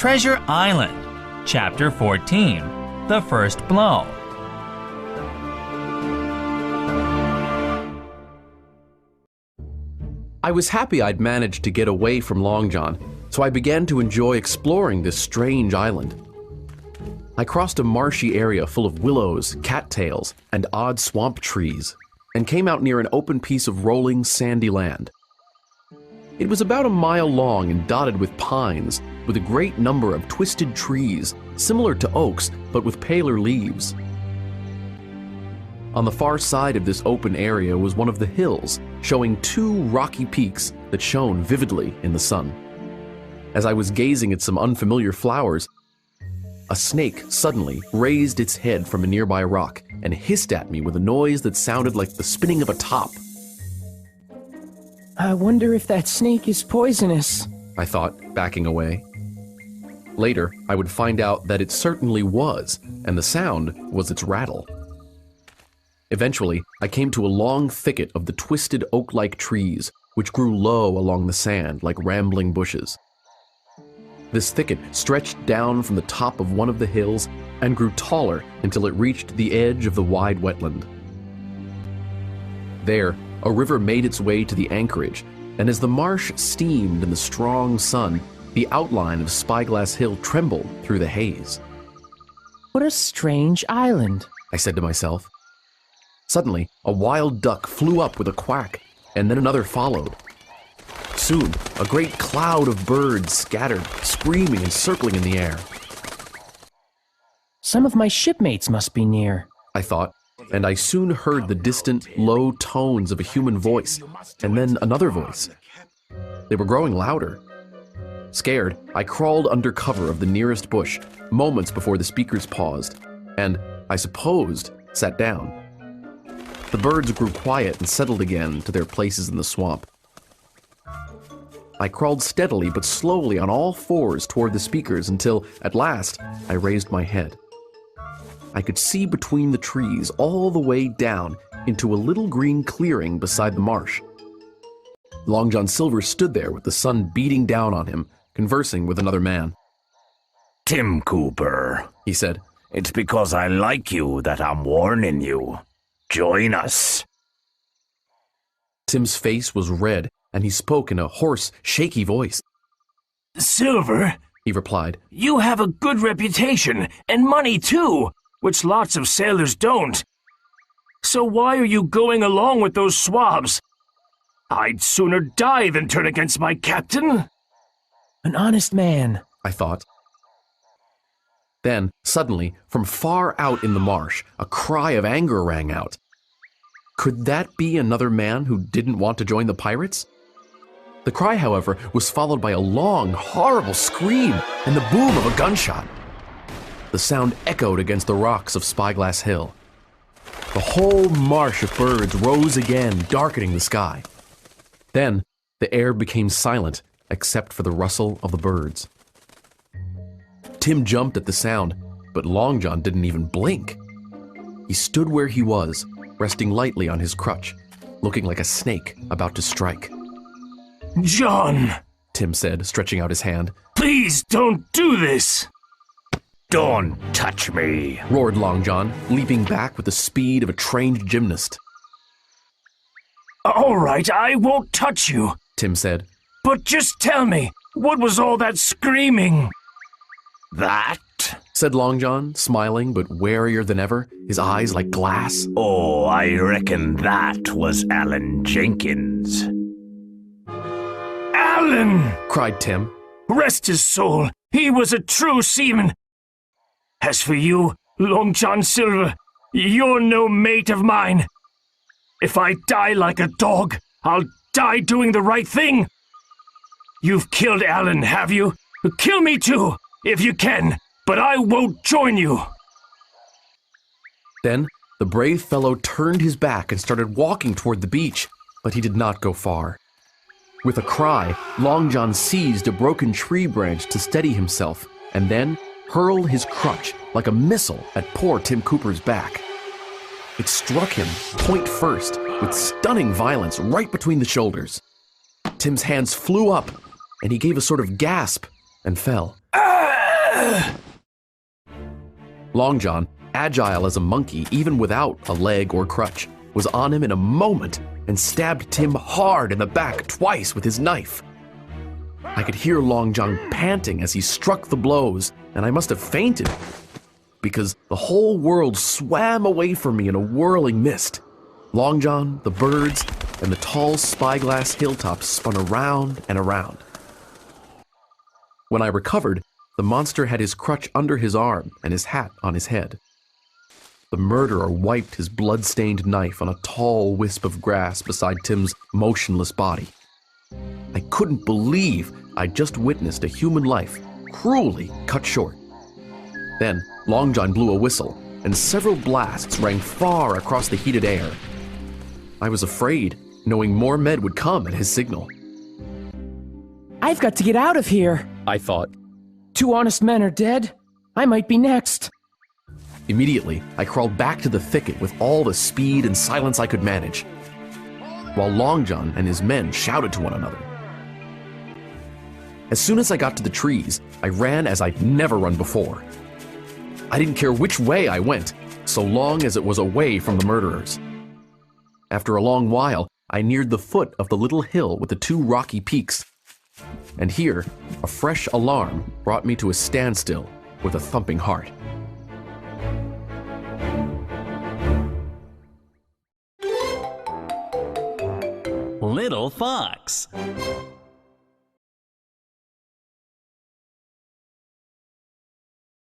Treasure Island, Chapter 14, The First Blow. I was happy I'd managed to get away from Long John, so I began to enjoy exploring this strange island. I crossed a marshy area full of willows, cattails, and odd swamp trees, and came out near an open piece of rolling, sandy land. It was about a mile long and dotted with pines, with a great number of twisted trees, similar to oaks, but with paler leaves. On the far side of this open area was one of the hills, showing two rocky peaks that shone vividly in the sun. As I was gazing at some unfamiliar flowers, a snake suddenly raised its head from a nearby rock and hissed at me with a noise that sounded like the spinning of a top. I wonder if that snake is poisonous, I thought, backing away. Later, I would find out that it certainly was, and the sound was its rattle. Eventually, I came to a long thicket of the twisted oak-like trees, which grew low along the sand like rambling bushes. This thicket stretched down from the top of one of the hills and grew taller until it reached the edge of the wide wetland. There, a river made its way to the anchorage, and as the marsh steamed in the strong sun, the outline of Spyglass Hill trembled through the haze. What a strange island, I said to myself. Suddenly, a wild duck flew up with a quack, and then another followed. Soon, a great cloud of birds scattered, screaming and circling in the air. Some of my shipmates must be near, I thought, and I soon heard the distant, low tones of a human voice, and then another voice. They were growing louder. Scared, I crawled under cover of the nearest bush, moments before the speakers paused, and, I supposed, sat down. The birds grew quiet and settled again to their places in the swamp. I crawled steadily but slowly on all fours toward the speakers until, at last, I raised my head. I could see between the trees all the way down into a little green clearing beside the marsh. Long John Silver stood there with the sun beating down on him, conversing with another man. "Tim Cooper," he said, "it's because I like you that I'm warning you. Join us." Tim's face was red, and he spoke in a hoarse, shaky voice. "Silver," he replied, "you have a good reputation, and money too, which lots of sailors don't. So why are you going along with those swabs? I'd sooner die than turn against my captain." An honest man, I thought. Then, suddenly, from far out in the marsh, a cry of anger rang out. Could that be another man who didn't want to join the pirates? The cry, however, was followed by a long, horrible scream and the boom of a gunshot. The sound echoed against the rocks of Spyglass Hill. The whole marsh of birds rose again, darkening the sky. Then, the air became silent, except for the rustle of the birds. Tim jumped at the sound, but Long John didn't even blink. He stood where he was, resting lightly on his crutch, looking like a snake about to strike. "John," Tim said, stretching out his hand. "please don't do this." "Don't touch me," roared Long John, leaping back with the speed of a trained gymnast. "All right, I won't touch you. Tim said. But just tell me, what was all that screaming?" "That? Said Long John, smiling but warier than ever, his eyes like glass. Oh, I reckon that was Alan Jenkins." "Alan!" cried Tim. "Rest his soul, he was a true seaman. As for you, Long John Silver, you're no mate of mine. If I die like a dog, I'll die doing the right thing. You've killed Alan, have you? Kill me too, if you can, but I won't join you." Then the brave fellow turned his back and started walking toward the beach, but he did not go far. With a cry, Long John seized a broken tree branch to steady himself, and then hurled his crutch like a missile at poor Tim Cooper's back. It struck him, point first, with stunning violence right between the shoulders. Tim's hands flew up, and he gave a sort of gasp and fell. Long John, agile as a monkey even without a leg or crutch, was on him in a moment and stabbed Tim hard in the back twice with his knife. I could hear Long John panting as he struck the blows, and I must have fainted, because the whole world swam away from me in a whirling mist. Long John, the birds, and the tall spyglass hilltops spun around and around. When I recovered, the monster had his crutch under his arm and his hat on his head. The murderer wiped his blood-stained knife on a tall wisp of grass beside Tim's motionless body. I couldn't believe I'd just witnessed a human life cruelly cut short. Then Long John blew a whistle, and several blasts rang far across the heated air. I was afraid, knowing more men would come at his signal. I've got to get out of here. I thought. 2 honest men are dead. I might be next. Immediately, I crawled back to the thicket with all the speed and silence I could manage, while Long John and his men shouted to one another. As soon as I got to the trees, I ran as I'd never run before. I didn't care which way I went, so long as it was away from the murderers. After a long while, I neared the foot of the little hill with the 2 rocky peaks. And here, a fresh alarm brought me to a standstill with a thumping heart. Little Fox.